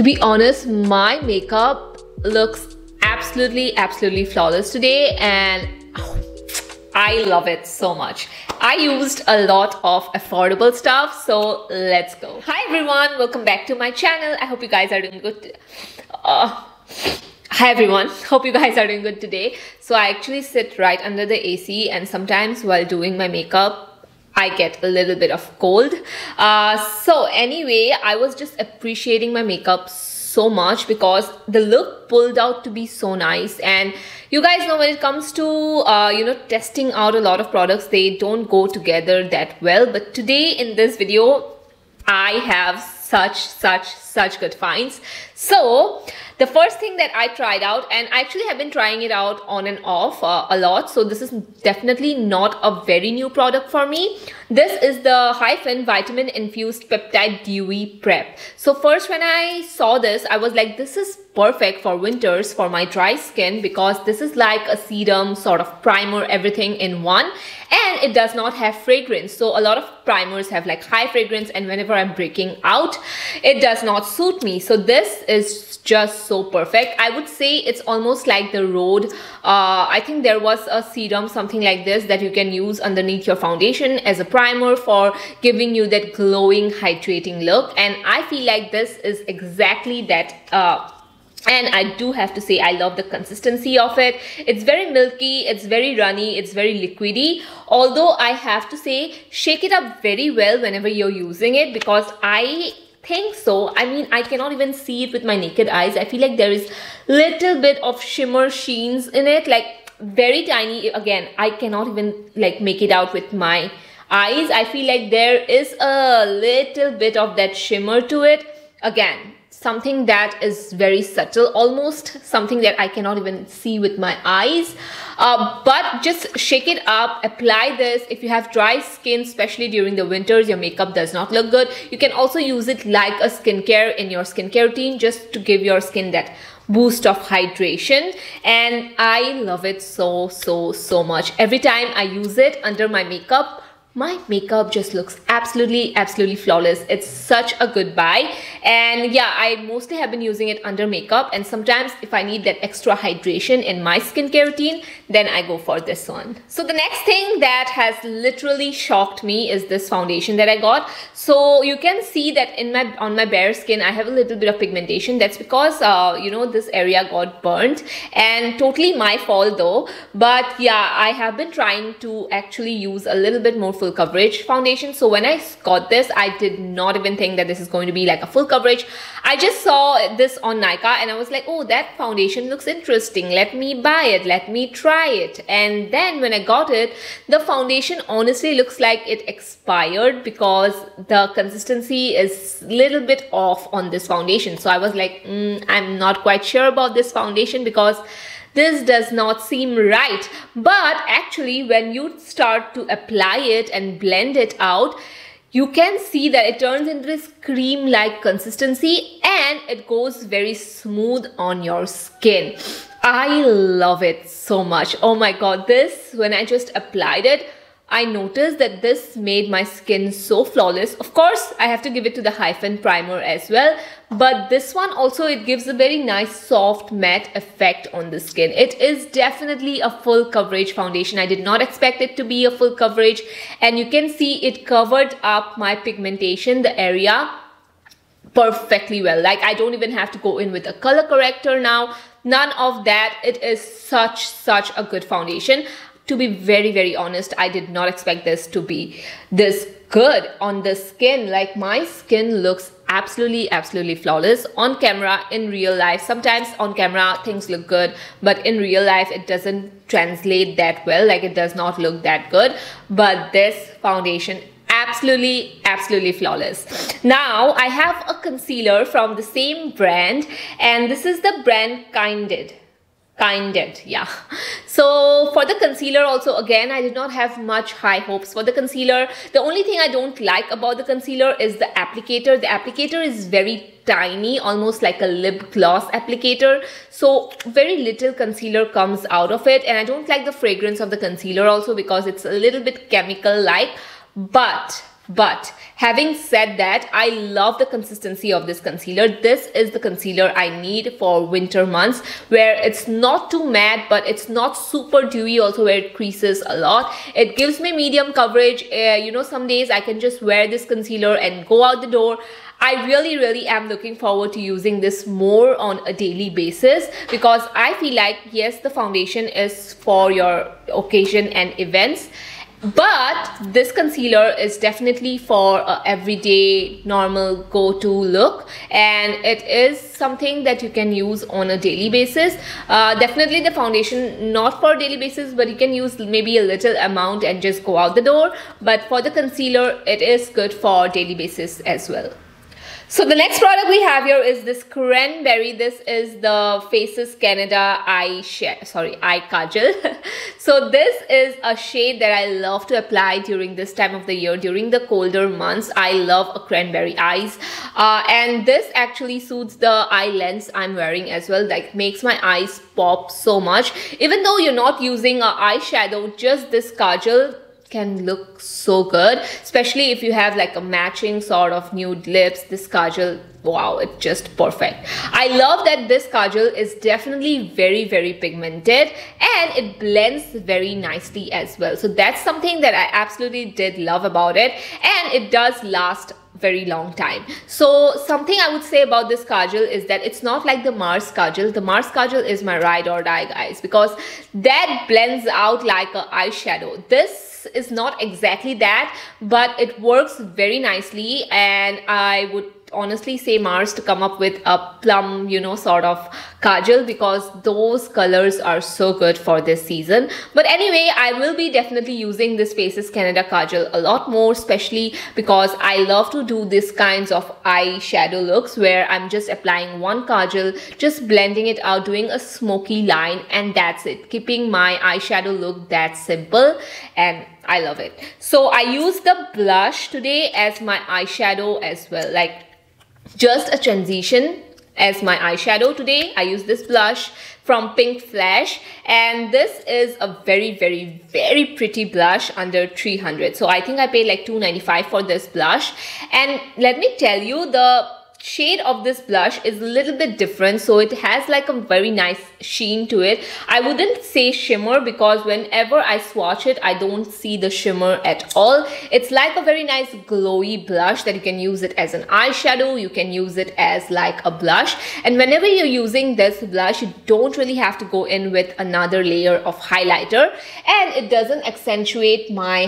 be honest, my makeup looks absolutely flawless today, and I love it so much. I used a lot of affordable stuff, so let's go. Hi everyone, welcome back to my channel. I hope you guys are doing good. Hi everyone, hope you guys are doing good today. So I actually sit right under the AC, and sometimes while doing my makeup I get a little bit of cold. So anyway, I was just appreciating my makeup so much because the look pulled out to be so nice. And you guys know, when it comes to testing out a lot of products, they don't go together that well. But today in this video I have such good finds. So the first thing that I tried out, and I actually have been trying it out on and off a lot, so this is definitely not a very new product for me. This is the Hyphen Vitamin Infused Peptide Dewy Prep. So first when I saw this, I was like, this is perfect for winters for my dry skin, because this is like a serum sort of primer, everything in one, and it does not have fragrance. So a lot of primers have like high fragrance, and whenever I'm breaking out, it does not suit me. So this is just so perfect. I would say it's almost like the Rhode. I think there was a serum, something like this, that you can use underneath your foundation as a primer for giving you that glowing, hydrating look. And I feel like this is exactly that. And I do have to say, I love the consistency of it. It's very milky, it's very runny, it's very liquidy. Although I have to say, shake it up very well whenever you're using it, because I think so. I mean, I cannot even see it with my naked eyes. I feel like there is little bit of shimmer sheens in it, like very tiny. Again, I cannot even like make it out with my eyes. I feel like there is a little bit of that shimmer to it. Again, something that is very subtle, almost something that I cannot even see with my eyes. But just shake it up, apply this. If you have dry skin, especially during the winters, your makeup does not look good, you can also use it like a skincare in your skincare routine, just to give your skin that boost of hydration. And I love it so much. Every time I use it under my makeup just looks absolutely flawless. It's such a good buy. And yeah, I mostly have been using it under makeup, and sometimes if I need that extra hydration in my skincare routine, then I go for this one. So the next thing that has literally shocked me is this foundation that I got. So you can see that on my bare skin I have a little bit of pigmentation. That's because this area got burnt, and totally my fault though. But yeah, I have been trying to actually use a little bit more full coverage foundation. So when I got this, I did not even think that this is going to be like a full coverage. I just saw this on Nykaa and I was like, oh, that foundation looks interesting, let me buy it, let me try it. And then when I got it, the foundation honestly looks like it expired, because the consistency is a little bit off on this foundation. So I was like, I'm not quite sure about this foundation, because this does not seem right. But actually, when you start to apply it and blend it out, you can see that it turns into this cream-like consistency, and it goes very smooth on your skin. I love it so much. Oh my god, this, when I just applied it, I noticed that this made my skin so flawless. Of course, I have to give it to the Hyphen primer as well, but this one also, it gives a very nice soft matte effect on the skin. It is definitely a full coverage foundation. I did not expect it to be a full coverage, and you can see it covered up my pigmentation, the area, perfectly well. Like, I don't even have to go in with a color corrector now. None of that. It is such a good foundation. To be very honest, I did not expect this to be this good on the skin. Like, my skin looks absolutely flawless on camera. In real life, sometimes on camera things look good, but in real life it doesn't translate that well. Like, it does not look that good. But this foundation, absolutely flawless. Now I have a concealer from the same brand, and this is the brand Kinded, yeah. So for the concealer also, again, I did not have much high hopes for the concealer. The only thing I don't like about the concealer is the applicator. The applicator is very tiny, almost like a lip gloss applicator. So very little concealer comes out of it, and I don't like the fragrance of the concealer also, because it's a little bit chemical like. But But having said that, I love the consistency of this concealer. This is the concealer I need for winter months, where it's not too matte, but it's not super dewy also, where it creases a lot. It gives me medium coverage. You know, some days I can just wear this concealer and go out the door. I really am looking forward to using this more on a daily basis, because I feel like, yes, the foundation is for your occasion and events, but this concealer is definitely for a everyday normal go-to look, and it is something that you can use on a daily basis. Definitely the foundation not for daily basis, but you can use maybe a little amount and just go out the door. But for the concealer, it is good for daily basis as well. So the next product we have here is this Cranberry. This is the Faces Canada eye Kajal. So this is a shade that I love to apply during this time of the year, during the colder months. I love a cranberry eyes, and this actually suits the eye lens I'm wearing as well. Like, makes my eyes pop so much. Even though you're not using a eyeshadow, just this Kajal can look so good, especially if you have like a matching sort of nude lips. This Kajal, wow, it's just perfect. I love that this Kajal is definitely very pigmented, and it blends very nicely as well. So that's something that I absolutely did love about it, and it does last very long time. So something I would say about this Kajal is that it's not like the Mars Kajal. The Mars Kajal is my ride or die, guys, because that blends out like an eyeshadow. This is not exactly that, but it works very nicely, and I would honestly say Mars to come up with a plum, you know, sort of Kajal, because those colors are so good for this season. But anyway, I will be definitely using this Faces Canada Kajal a lot more, especially because I love to do this kinds of eyeshadow looks where I'm just applying one Kajal, just blending it out, doing a smoky line, and that's it, keeping my eyeshadow look that simple, and I love it. So I use the blush today as my eyeshadow as well, like just a transition as my eyeshadow today. I use this blush from PINKFLASH, and this is a very pretty blush under 300. So I think I paid like $2.95 for this blush, and let me tell you, the shade of this blush is a little bit different, so it has like a very nice sheen to it. I wouldn't say shimmer, because whenever I swatch it, I don't see the shimmer at all. It's like a very nice glowy blush that you can use it as an eyeshadow, you can use it as like a blush, and whenever you're using this blush, you don't really have to go in with another layer of highlighter, and it doesn't accentuate my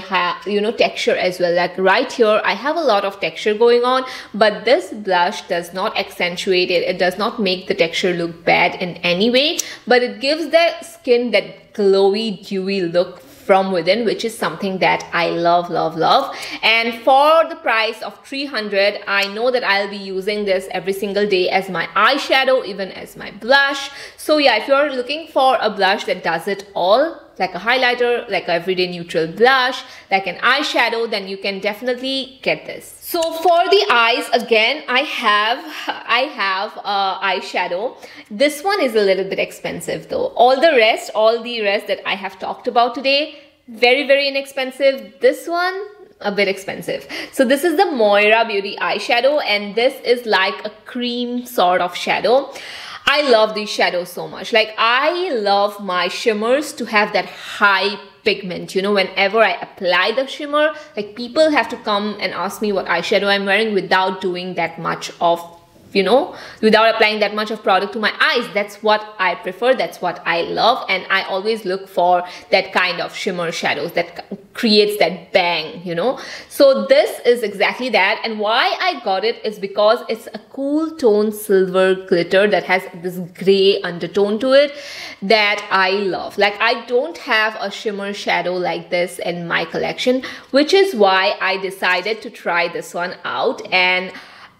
texture as well. Like right here, I have a lot of texture going on, but this blush does not accentuate it. It does not make the texture look bad in any way, but it gives the skin that glowy, dewy look from within, which is something that I love. And for the price of 300, I know that I'll be using this every single day as my eyeshadow, even as my blush. So yeah, if you're looking for a blush that does it all, like a highlighter, like an everyday neutral blush, like an eyeshadow, then you can definitely get this. So for the eyes, again, I have eyeshadow. This one is a little bit expensive though. All the rest that I have talked about today, very inexpensive. This one, a bit expensive. So this is the Moira Beauty eyeshadow, and this is like a cream sort of shadow. I love these shadows so much. Like, I love my shimmers to have that high pigment. You know, whenever I apply the shimmer, like, people have to come and ask me what eyeshadow I'm wearing without doing that much of, you know, without applying that much of product to my eyes. That's what I prefer, that's what I love, and I always look for that kind of shimmer shadows that creates that bang, you know. So this is exactly that, and why I got it is because it's a cool tone silver glitter that has this gray undertone to it that I love. Like, I don't have a shimmer shadow like this in my collection, which is why I decided to try this one out, and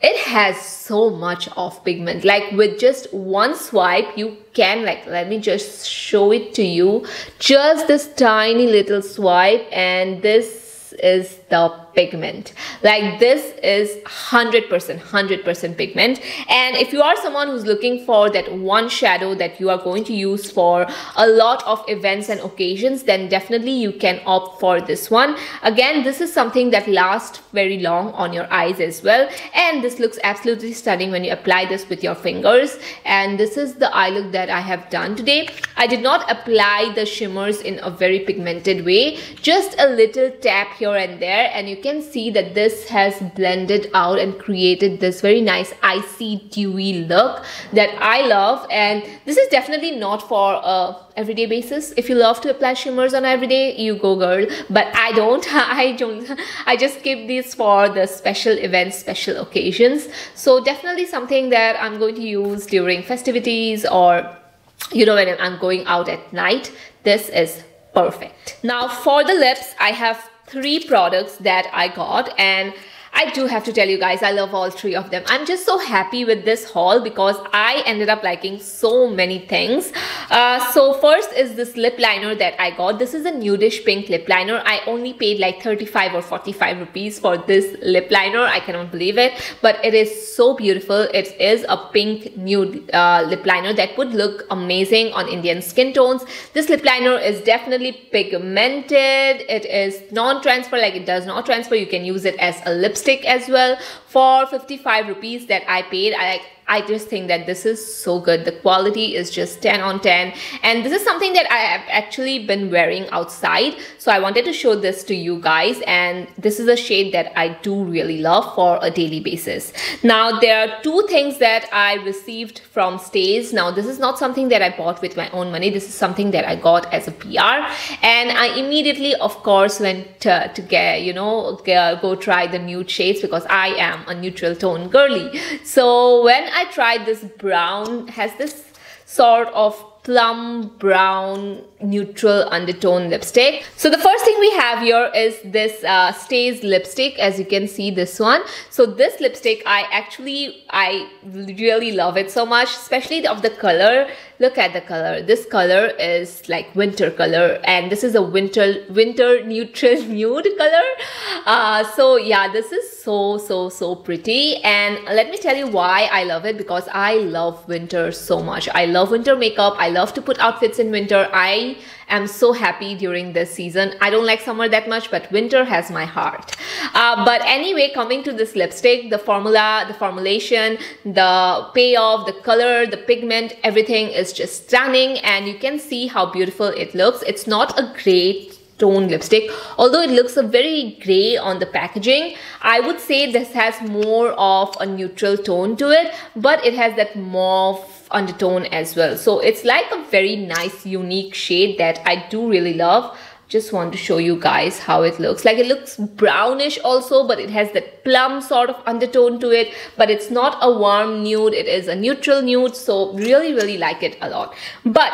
it has so much of pigment. Like, with just one swipe, you can, like, let me just show it to you. Just this tiny little swipe, and this this is the pigment. Like, this is 100% pigment. And if you are someone who's looking for that one shadow that you are going to use for a lot of events and occasions, then definitely you can opt for this one. Again, this is something that lasts very long on your eyes as well, and this looks absolutely stunning when you apply this with your fingers. And this is the eye look that I have done today. I did not apply the shimmers in a very pigmented way, just a little tap here and there, and you can see that this has blended out and created this very nice icy dewy look that I love. And this is definitely not for a everyday basis. If you love to apply shimmers on everyday, you go girl, but I don't. I just keep these for the special events, special occasions. So definitely something that I'm going to use during festivities, or you know, when I'm going out at night. This is perfect. Now for the lips, I have 3 products that I got, and I do have to tell you guys, I love all 3 of them. I'm just so happy with this haul because I ended up liking so many things. So first is this lip liner that I got. This is a nudish pink lip liner. I only paid like 35 or 45 rupees for this lip liner. I cannot believe it, but it is so beautiful. It is a pink nude lip liner that would look amazing on Indian skin tones. This lip liner is definitely pigmented. It is non-transfer, like it does not transfer. You can use it as a lipstick as well. For 55 rupees that I paid, I just think that this is so good. The quality is just 10 on 10, and this is something that I have actually been wearing outside, so I wanted to show this to you guys. And this is a shade that I do really love for a daily basis. Now there are 2 things that I received from STAZE. Now this is not something that I bought with my own money. This is something that I got as a PR, and I immediately of course went to get, you know, go try the nude shades because I am a neutral tone girly. So when I tried this brown, has this sort of plum brown neutral undertone lipstick. So the first thing we have here is this STAZE lipstick. As you can see, this one. So this lipstick, I really love it so much, especially of the color. Look at the color. This color is like winter color, and this is a winter neutral nude color. So yeah, this is so pretty. And let me tell you why I love it, because I love winter so much. I love winter makeup. I love to put outfits in winter. I am so happy during this season. I don't like summer that much, but winter has my heart. But anyway, coming to this lipstick, the formula, the formulation, the payoff, the color, the pigment, everything is just stunning, and you can see how beautiful it looks. It's not a gray tone lipstick, although it looks a very gray on the packaging. I would say this has more of a neutral tone to it, but it has that mauve undertone as well. So it's like a very nice unique shade that I do really love. Just want to show you guys how it looks. Like, it looks brownish also, but it has that plum sort of undertone to it, but it's not a warm nude, it is a neutral nude. So really like it a lot. But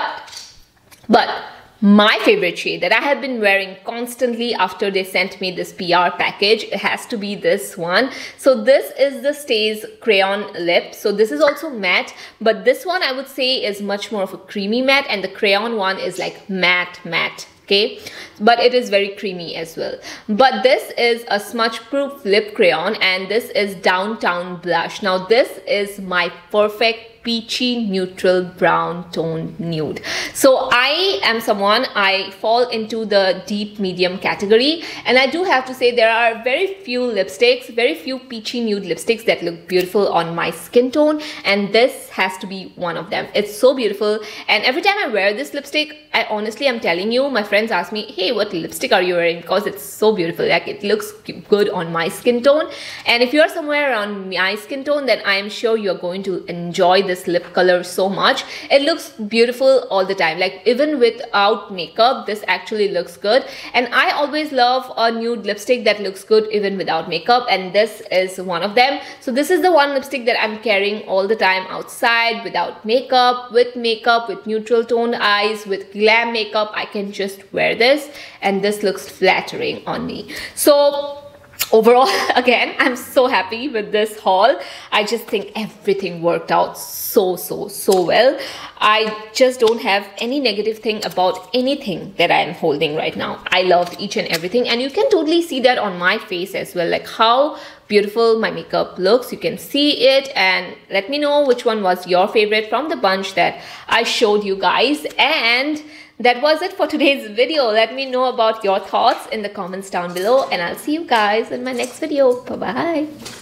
my favorite shade that I have been wearing constantly after they sent me this PR package, it has to be this one. So this is the STAZE Crayon Lip. So this is also matte, but this one I would say is much more of a creamy matte, and the Crayon one is like matte. Okay, but it is very creamy as well. But this is a smudge-proof lip crayon, and this is Downtown Blush. Now this is my perfect peachy neutral brown tone nude. So I am someone, I fall into the deep medium category, and I do have to say there are very few lipsticks, very few peachy nude lipsticks that look beautiful on my skin tone, and this has to be one of them. It's so beautiful, and every time I wear this lipstick, I honestly am telling you, my friends ask me, hey, what lipstick are you wearing? Because it's so beautiful. Like, it looks good on my skin tone, and if you're somewhere around my skin tone, then I am sure you're going to enjoy this lip color so much. It looks beautiful all the time. Like, even without makeup, this actually looks good, and I always love a nude lipstick that looks good even without makeup, and this is one of them. So this is the one lipstick that I'm carrying all the time outside, without makeup, with neutral toned eyes, with glam makeup. I can just wear this, and this looks flattering on me. So overall, again, I'm so happy with this haul. I just think everything worked out so well. I just don't have any negative thing about anything that I'm holding right now. I loved each and everything, and you can totally see that on my face as well, like how beautiful my makeup looks. You can see it, and let me know which one was your favorite from the bunch that I showed you guys. And that was it for today's video. Let me know about your thoughts in the comments down below, and I'll see you guys in my next video. Bye bye.